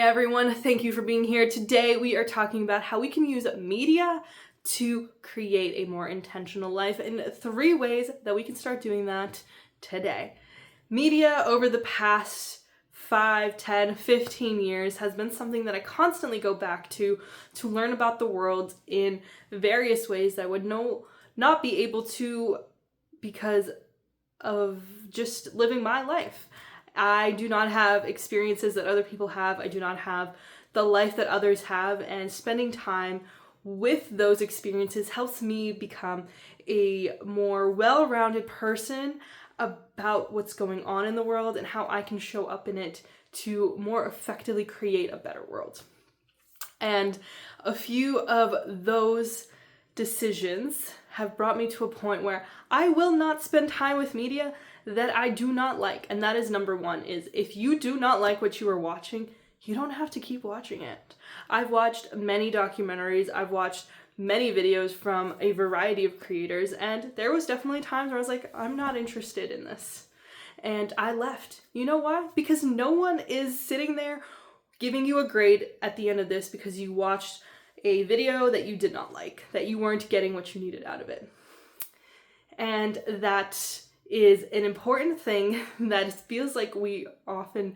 everyone, thank you for being here. Today we are talking about how we can use media to create a more intentional life and 3 ways that we can start doing that today. Media over the past 5, 10, 15 years has been something that I constantly go back to learn about the world in various ways that I would not be able to because of just living my life. I do not have experiences that other people have. I do not have the life that others have, and spending time with those experiences helps me become a more well-rounded person about what's going on in the world and how I can show up in it to more effectively create a better world. And a few of those decisions have brought me to a point where I will not spend time with media that I do not like. And that is number 1, is if you do not like what you are watching, you don't have to keep watching it. I've watched many documentaries, I've watched many videos from a variety of creators, and there was definitely times where I was like, I'm not interested in this. And I left. You know why? Because no one is sitting there giving you a grade at the end of this because you watched a video that you did not like, that you weren't getting what you needed out of it. And that is an important thing that feels like we often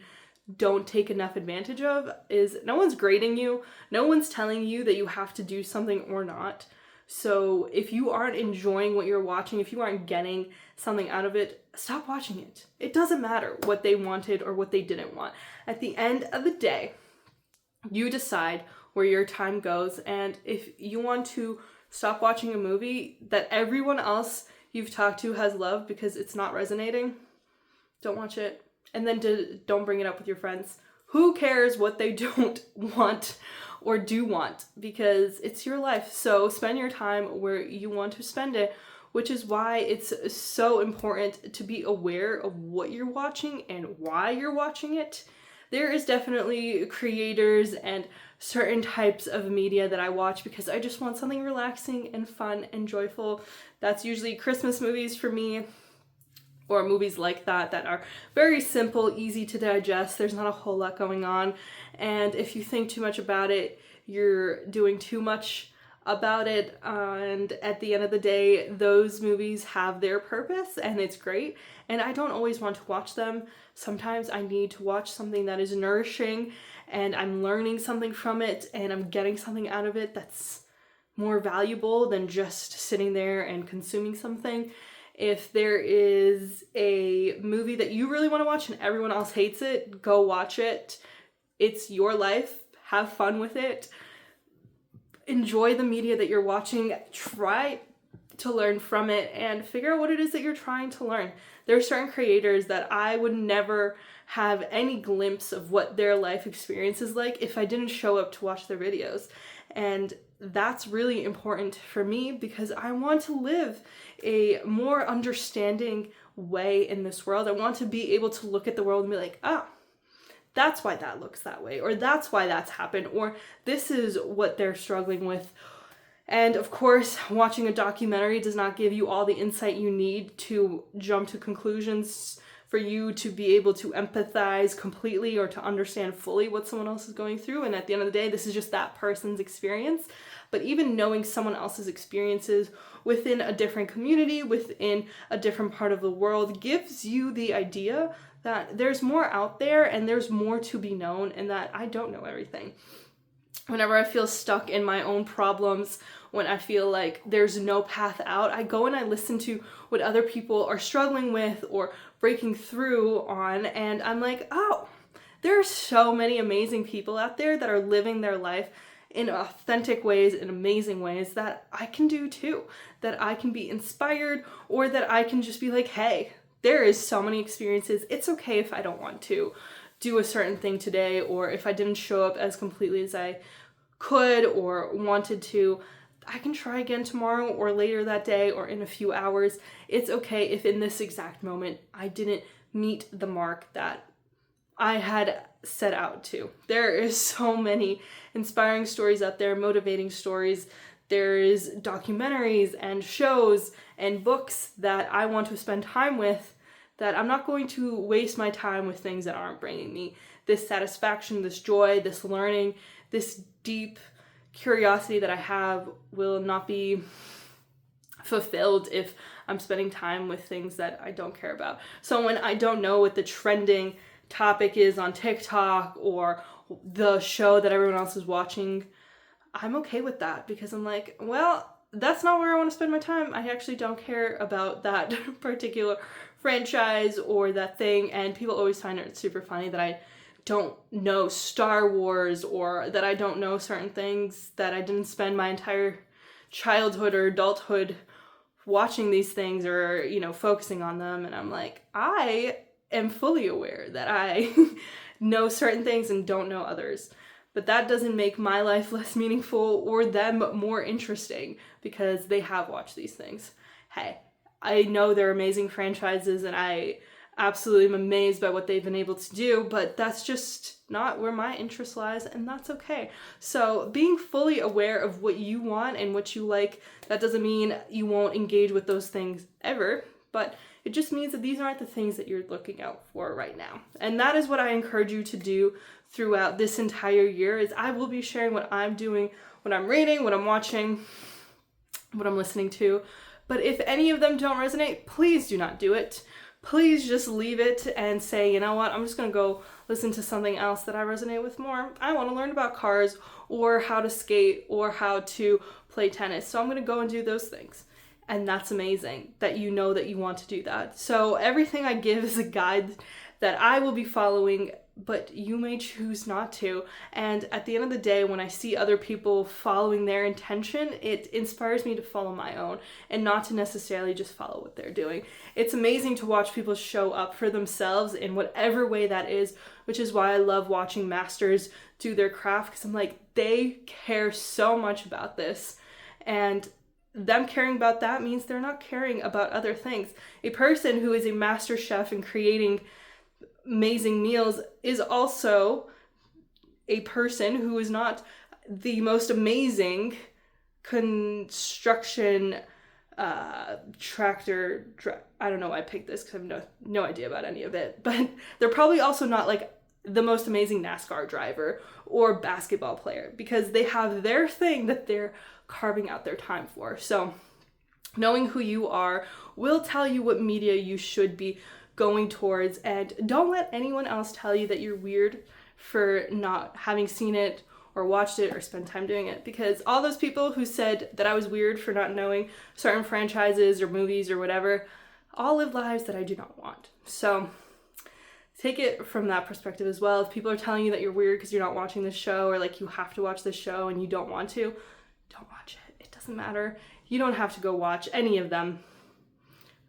don't take enough advantage of, is no one's grading you, no one's telling you that you have to do something or not. So if you aren't enjoying what you're watching, if you aren't getting something out of it, stop watching it. It doesn't matter what they wanted or what they didn't want. At the end of the day, you decide where your time goes, and if you want to stop watching a movie that everyone else you've talked to has loved because it's not resonating, don't watch it. And then don't bring it up with your friends. Who cares what they don't want or do want? Because it's your life. So spend your time where you want to spend it, which is why it's so important to be aware of what you're watching and why you're watching it. There is definitely creators and certain types of media that I watch because I just want something relaxing and fun and joyful. That's usually Christmas movies for me, or movies like that are very simple, easy to digest. There's not a whole lot going on. And if you think too much about it, you're doing too much about it. And at the end of the day, those movies have their purpose and it's great. And I don't always want to watch them. Sometimes I need to watch something that is nourishing and I'm learning something from it and I'm getting something out of it that's more valuable than just sitting there and consuming something. If there is a movie that you really want to watch and everyone else hates it, go watch it. It's your life. Have fun with it. Enjoy the media that you're watching. Try to learn from it and figure out what it is that you're trying to learn. There are certain creators that I would never have any glimpse of what their life experience is like if I didn't show up to watch their videos. And that's really important for me because I want to live a more understanding way in this world. I want to be able to look at the world and be like, that's why that looks that way, or that's why that's happened, or this is what they're struggling with. And of course, watching a documentary does not give you all the insight you need to jump to conclusions for you to be able to empathize completely or to understand fully what someone else is going through. And at the end of the day, this is just that person's experience. But even knowing someone else's experiences within a different community, within a different part of the world, gives you the idea that there's more out there and there's more to be known and that I don't know everything. Whenever I feel stuck in my own problems, when I feel like there's no path out, I go and I listen to what other people are struggling with or breaking through on, and I'm like, oh, there are so many amazing people out there that are living their life in authentic ways, in amazing ways that I can do too, that I can be inspired, or that I can just be like, hey, there is so many experiences. It's okay if I don't want to do a certain thing today, or if I didn't show up as completely as I could or wanted to. I can try again tomorrow or later that day or in a few hours. It's okay if in this exact moment I didn't meet the mark that I had set out to. There is so many inspiring stories out there, motivating stories. There is documentaries and shows and books that I want to spend time with that I'm not going to waste my time with things that aren't bringing me this satisfaction, this joy, this learning, this deep curiosity that I have will not be fulfilled if I'm spending time with things that I don't care about. So when I don't know what the trending topic is on TikTok or the show that everyone else is watching, I'm okay with that, because I'm like, well, that's not where I want to spend my time. I actually don't care about that particular franchise or that thing. And people always find it super funny that I don't know Star Wars, or that I don't know certain things, that I didn't spend my entire childhood or adulthood watching these things or, focusing on them. And I'm like, I am fully aware that I know certain things and don't know others. But that doesn't make my life less meaningful or them more interesting because they have watched these things. Hey, I know they're amazing franchises and I absolutely am amazed by what they've been able to do, but that's just not where my interest lies, and that's okay. So being fully aware of what you want and what you like, that doesn't mean you won't engage with those things ever, but it just means that these aren't the things that you're looking out for right now. And that is what I encourage you to do throughout this entire year, is I will be sharing what I'm doing, what I'm reading, what I'm watching, what I'm listening to. But if any of them don't resonate, please do not do it. Please just leave it and say, you know what, I'm just going to go listen to something else that I resonate with more. I want to learn about cars or how to skate or how to play tennis. So I'm going to go and do those things. And that's amazing that you know that you want to do that. So everything I give is a guide that I will be following, but you may choose not to. And at the end of the day, when I see other people following their intention, it inspires me to follow my own and not to necessarily just follow what they're doing. It's amazing to watch people show up for themselves in whatever way that is, which is why I love watching masters do their craft, because I'm like, they care so much about this. And them caring about that means they're not caring about other things. A person who is a master chef and creating amazing meals is also a person who is not the most amazing construction tractor. I don't know why I picked this because I have no idea about any of it, but they're probably also not like the most amazing NASCAR driver or basketball player, because they have their thing that they're carving out their time for. So knowing who you are will tell you what media you should be going towards, and don't let anyone else tell you that you're weird for not having seen it or watched it or spent time doing it, because all those people who said that I was weird for not knowing certain franchises or movies or whatever all live lives that I do not want. So take it from that perspective as well. If people are telling you that you're weird because you're not watching this show, or like you have to watch this show and you don't want to, don't watch it. It doesn't matter. You don't have to go watch any of them.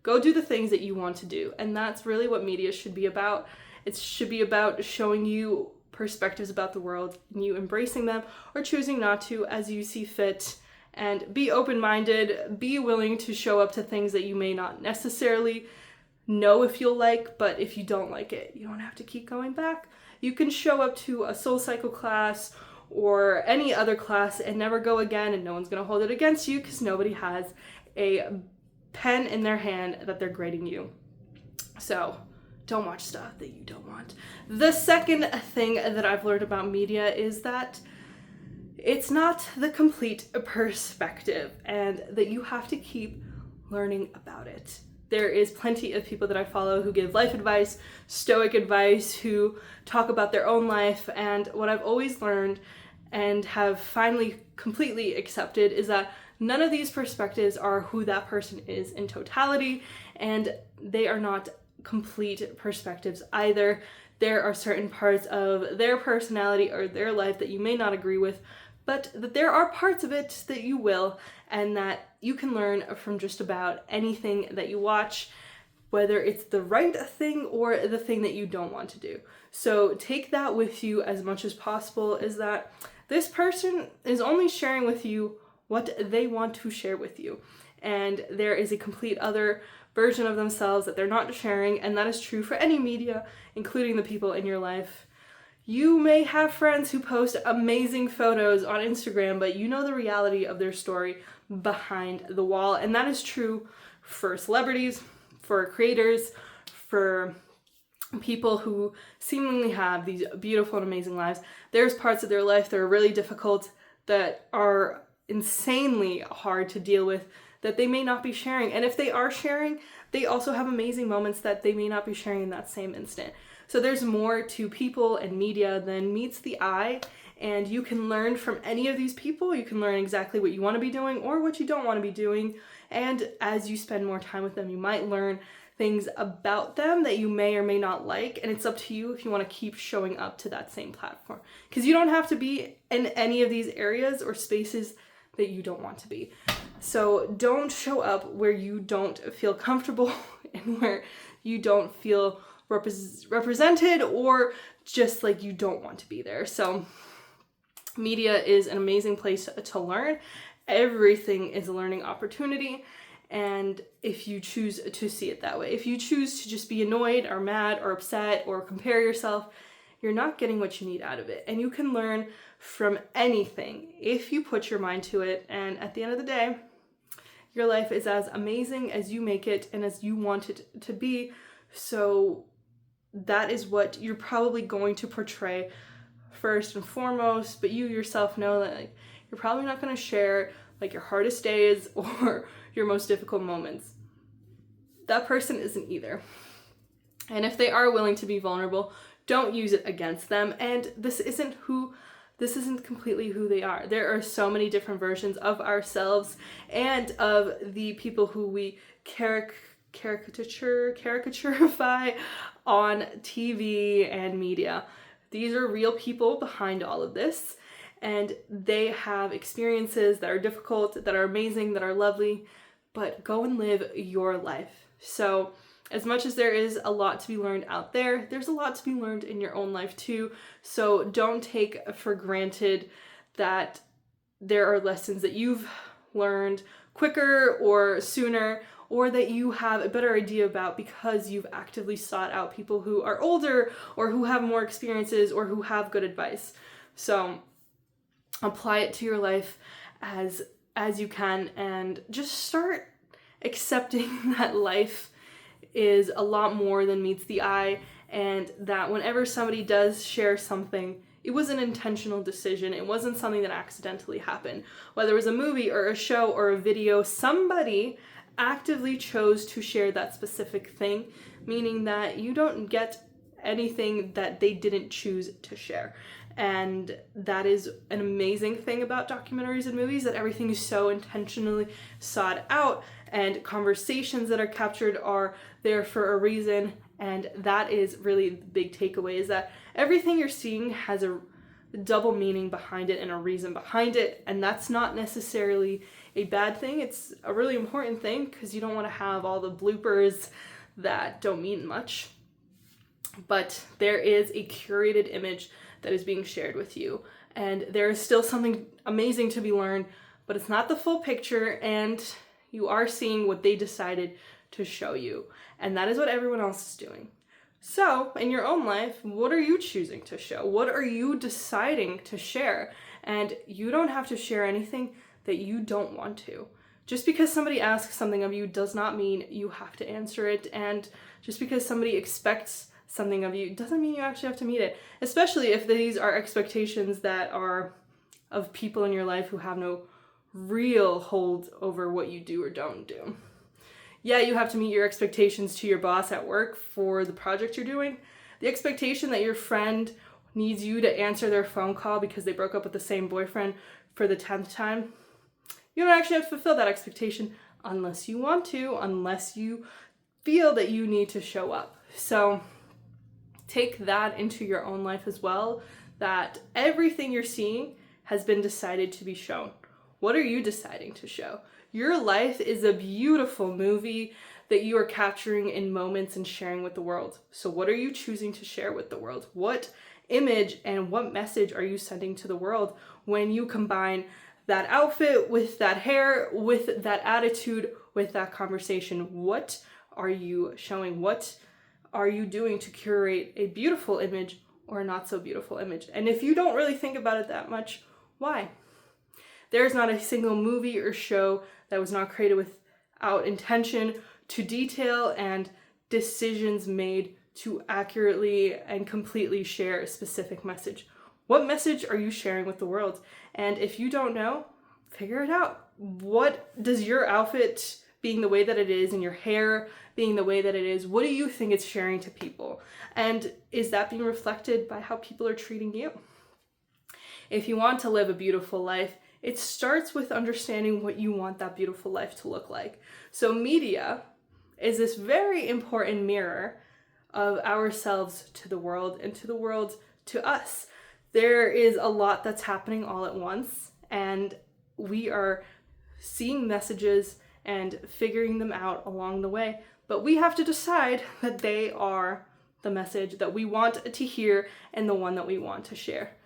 Go do the things that you want to do. And that's really what media should be about. It should be about showing you perspectives about the world and you embracing them or choosing not to as you see fit. And be open-minded. Be willing to show up to things that you may not necessarily know if you'll like, but if you don't like it, you don't have to keep going back. You can show up to a SoulCycle class or any other class and never go again, and no one's going to hold it against you because nobody has a pen in their hand that they're grading you. So don't watch stuff that you don't want. The second thing that I've learned about media is that it's not the complete perspective and that you have to keep learning about it. There is plenty of people that I follow who give life advice, stoic advice, who talk about their own life, and what I've always learned and have finally completely accepted is that none of these perspectives are who that person is in totality, and they are not complete perspectives either. There are certain parts of their personality or their life that you may not agree with, but that there are parts of it that you will, and that you can learn from just about anything that you watch, whether it's the right thing or the thing that you don't want to do. So take that with you as much as possible, is that this person is only sharing with you what they want to share with you. And there is a complete other version of themselves that they're not sharing, and that is true for any media, including the people in your life. You may have friends who post amazing photos on Instagram, but you know the reality of their story behind the wall. And that is true for celebrities, for creators, for people who seemingly have these beautiful and amazing lives, there's parts of their life that are really difficult, that are insanely hard to deal with, that they may not be sharing. And if they are sharing, they also have amazing moments that they may not be sharing in that same instant. So there's more to people and media than meets the eye, and you can learn from any of these people. You can learn exactly what you want to be doing or what you don't want to be doing. And as you spend more time with them, you might learn things about them that you may or may not like, and it's up to you if you want to keep showing up to that same platform, because you don't have to be in any of these areas or spaces that you don't want to be. So don't show up where you don't feel comfortable and where you don't feel represented, or just like you don't want to be there. So media is an amazing place to learn. Everything is a learning opportunity. And if you choose to see it that way, if you choose to just be annoyed or mad or upset or compare yourself, you're not getting what you need out of it. And you can learn from anything if you put your mind to it. And at the end of the day, your life is as amazing as you make it and as you want it to be. So that is what you're probably going to portray first and foremost. But you yourself know that, like, you're probably not going to share like your hardest days or your most difficult moments. That person isn't either. And if they are willing to be vulnerable, don't use it against them. And this isn't completely who they are. There are so many different versions of ourselves and of the people who we caricaturify on TV and media. These are real people behind all of this, and they have experiences that are difficult, that are amazing, that are lovely, but go and live your life. So as much as there is a lot to be learned out there, there's a lot to be learned in your own life too. So don't take for granted that there are lessons that you've learned quicker or sooner, or that you have a better idea about because you've actively sought out people who are older or who have more experiences or who have good advice. So apply it to your life as you can, and just start accepting that life is a lot more than meets the eye, and that whenever somebody does share something, it was an intentional decision. It wasn't something that accidentally happened. Whether it was a movie or a show or a video, somebody actively chose to share that specific thing, meaning that you don't get anything that they didn't choose to share. And that is an amazing thing about documentaries and movies, that everything is so intentionally sought out, and conversations that are captured are there for a reason. And that is really the big takeaway, is that everything you're seeing has a double meaning behind it and a reason behind it. And that's not necessarily a bad thing. It's a really important thing, because you don't want to have all the bloopers that don't mean much. But there is a curated image that is being shared with you, and there is still something amazing to be learned, but it's not the full picture, and you are seeing what they decided to show you, and that is what everyone else is doing. So in your own life, what are you choosing to show? What are you deciding to share? And you don't have to share anything that you don't want to. Just because somebody asks something of you does not mean you have to answer it, and just because somebody expects something of you doesn't mean you actually have to meet it, especially if these are expectations that are of people in your life who have no real hold over what you do or don't do. Yeah, you have to meet your expectations to your boss at work for the project you're doing. The expectation that your friend needs you to answer their phone call because they broke up with the same boyfriend for the 10th time, you don't actually have to fulfill that expectation unless you want to, unless you feel that you need to show up. So take that into your own life as well, that everything you're seeing has been decided to be shown. What are you deciding to show? Your life is a beautiful movie that you are capturing in moments and sharing with the world. So what are you choosing to share with the world? What image and what message are you sending to the world when you combine that outfit with that hair, with that attitude, with that conversation? What are you showing? What are you doing to curate a beautiful image or a not so beautiful image? And if you don't really think about it that much, why? There's not a single movie or show that was not created without intention to detail and decisions made to accurately and completely share a specific message. What message are you sharing with the world? And if you don't know, figure it out. What does your outfit being the way that it is and your hair being the way that it is, what do you think it's sharing to people? And is that being reflected by how people are treating you? If you want to live a beautiful life, it starts with understanding what you want that beautiful life to look like. So media is this very important mirror of ourselves to the world and to the world to us. There is a lot that's happening all at once, and we are seeing messages and figuring them out along the way. But we have to decide that they are the message that we want to hear and the one that we want to share.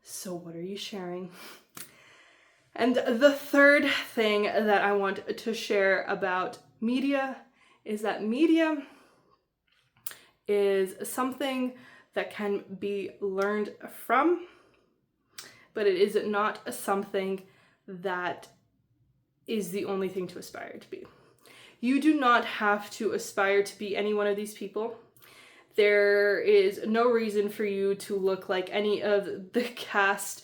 So what are you sharing? And the third thing that I want to share about media is that media is something that can be learned from, but it is not something that is the only thing to aspire to be. You do not have to aspire to be any one of these people. There is no reason for you to look like any of the cast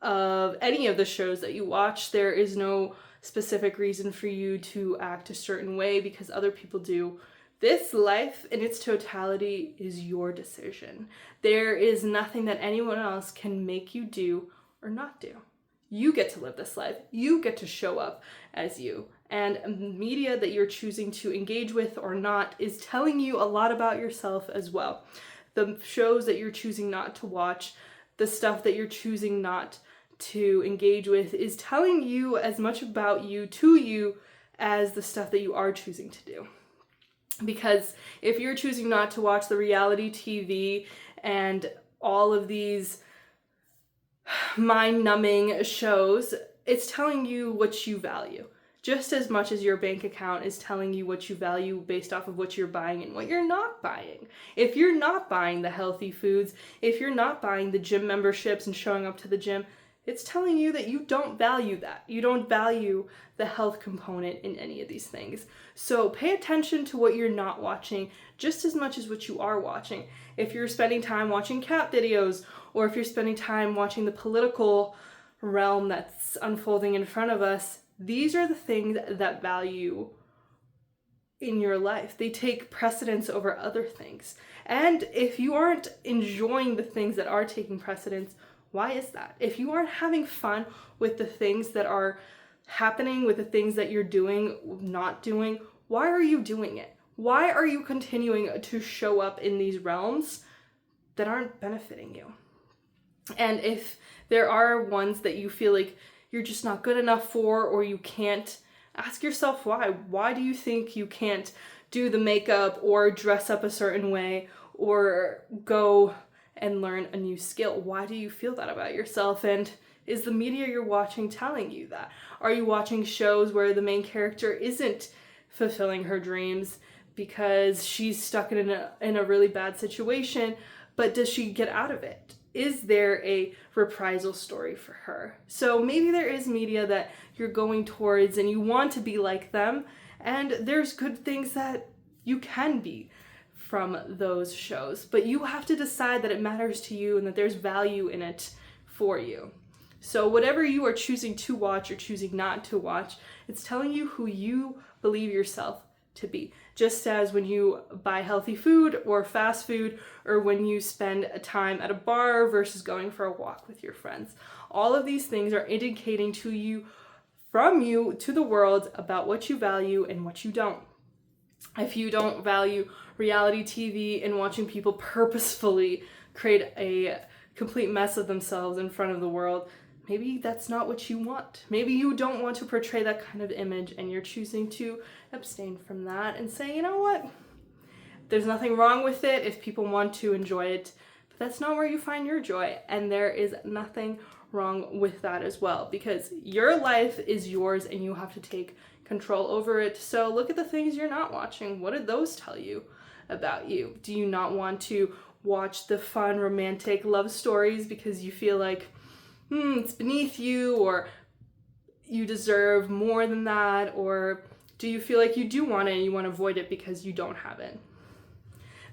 of any of the shows that you watch. There is no specific reason for you to act a certain way because other people do. This life in its totality is your decision. There is nothing that anyone else can make you do or not do. You get to live this life. You get to show up as you. And media that you're choosing to engage with or not is telling you a lot about yourself as well. The shows that you're choosing not to watch, the stuff that you're choosing not to engage with is telling you as much about you to you as the stuff that you are choosing to do. Because if you're choosing not to watch the reality TV and all of these mind-numbing shows, it's telling you what you value. Just as much as your bank account is telling you what you value based off of what you're buying and what you're not buying. If you're not buying the healthy foods, if you're not buying the gym memberships and showing up to the gym, it's telling you that you don't value that. You don't value the health component in any of these things. So pay attention to what you're not watching just as much as what you are watching. If you're spending time watching cat videos, or if you're spending time watching the political realm that's unfolding in front of us, these are the things that value in your life. They take precedence over other things. And if you aren't enjoying the things that are taking precedence, why is that? If you aren't having fun with the things that are happening, with the things that you're doing, not doing, why are you doing it? Why are you continuing to show up in these realms that aren't benefiting you? And if there are ones that you feel like you're just not good enough for, or you can't, ask yourself why. Why do you think you can't do the makeup or dress up a certain way or go and learn a new skill? Why do you feel that about yourself? And is the media you're watching telling you that? Are you watching shows where the main character isn't fulfilling her dreams because she's stuck in a really bad situation, but does she get out of it? Is there a reprisal story for her? So maybe there is media that you're going towards and you want to be like them, and there's good things that you can be from those shows, but you have to decide that it matters to you and that there's value in it for you. So whatever you are choosing to watch or choosing not to watch, it's telling you who you believe yourself to be. Just as when you buy healthy food or fast food, or when you spend time at a bar versus going for a walk with your friends. All of these things are indicating to you, from you to the world, about what you value and what you don't. If you don't value reality TV and watching people purposefully create a complete mess of themselves in front of the world, maybe that's not what you want. Maybe you don't want to portray that kind of image and you're choosing to abstain from that and say, you know what? There's nothing wrong with it if people want to enjoy it, but that's not where you find your joy. And there is nothing wrong with that as well, because your life is yours and you have to take control over it. So look at the things you're not watching. What did those tell you about you? Do you not want to watch the fun romantic love stories because you feel like it's beneath you, or you deserve more than that? Or do you feel like you do want it and you want to avoid it because you don't have it?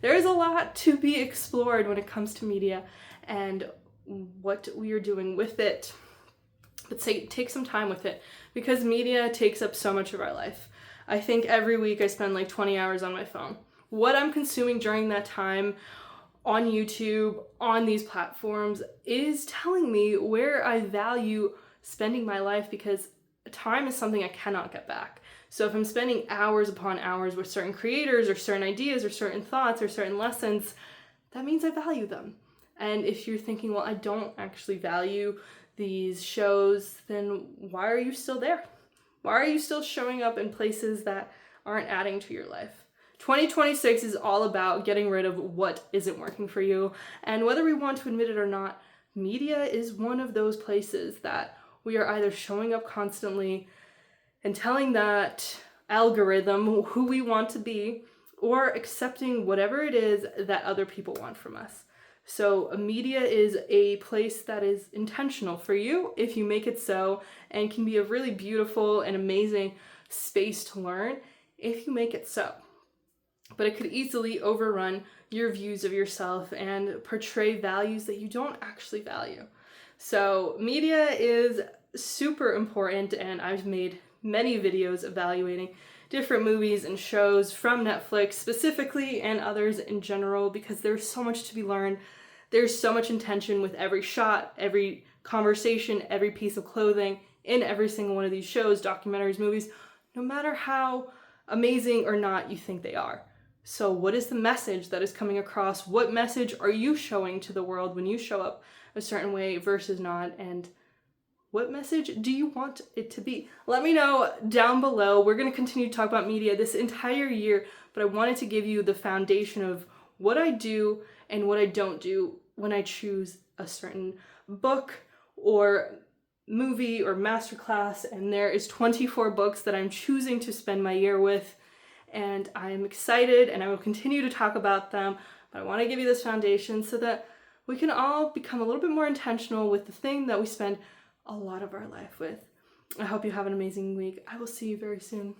there is a lot to be explored when it comes to media and what we are doing with it. But take some time with it, because media takes up so much of our life. I think every week I spend like 20 hours on my phone. What I'm consuming during that time on YouTube, on these platforms, is telling me where I value spending my life, because time is something I cannot get back. So if I'm spending hours upon hours with certain creators or certain ideas or certain thoughts or certain lessons, that means I value them. And if you're thinking, well, I don't actually value these shows, then why are you still there? Why are you still showing up in places that aren't adding to your life? 2026 is all about getting rid of what isn't working for you. And whether we want to admit it or not, media is one of those places that we are either showing up constantly and telling that algorithm who we want to be, or accepting whatever it is that other people want from us. So media is a place that is intentional for you if you make it so, and can be a really beautiful and amazing space to learn if you make it so. But it could easily overrun your views of yourself and portray values that you don't actually value. So media is super important, and I've made many videos evaluating different movies and shows from Netflix specifically, and others in general, because there's so much to be learned. There's so much intention with every shot, every conversation, every piece of clothing in every single one of these shows, documentaries, movies, no matter how amazing or not you think they are. So what is the message that is coming across? What message are you showing to the world when you show up a certain way versus not? And what message do you want it to be? Let me know down below. We're going to continue to talk about media this entire year, but I wanted to give you the foundation of what I do and what I don't do when I choose a certain book or movie or masterclass. And there is 24 books that I'm choosing to spend my year with, and I'm excited, and I will continue to talk about them, but I want to give you this foundation so that we can all become a little bit more intentional with the thing that we spend a lot of our life with. I hope you have an amazing week. I will see you very soon.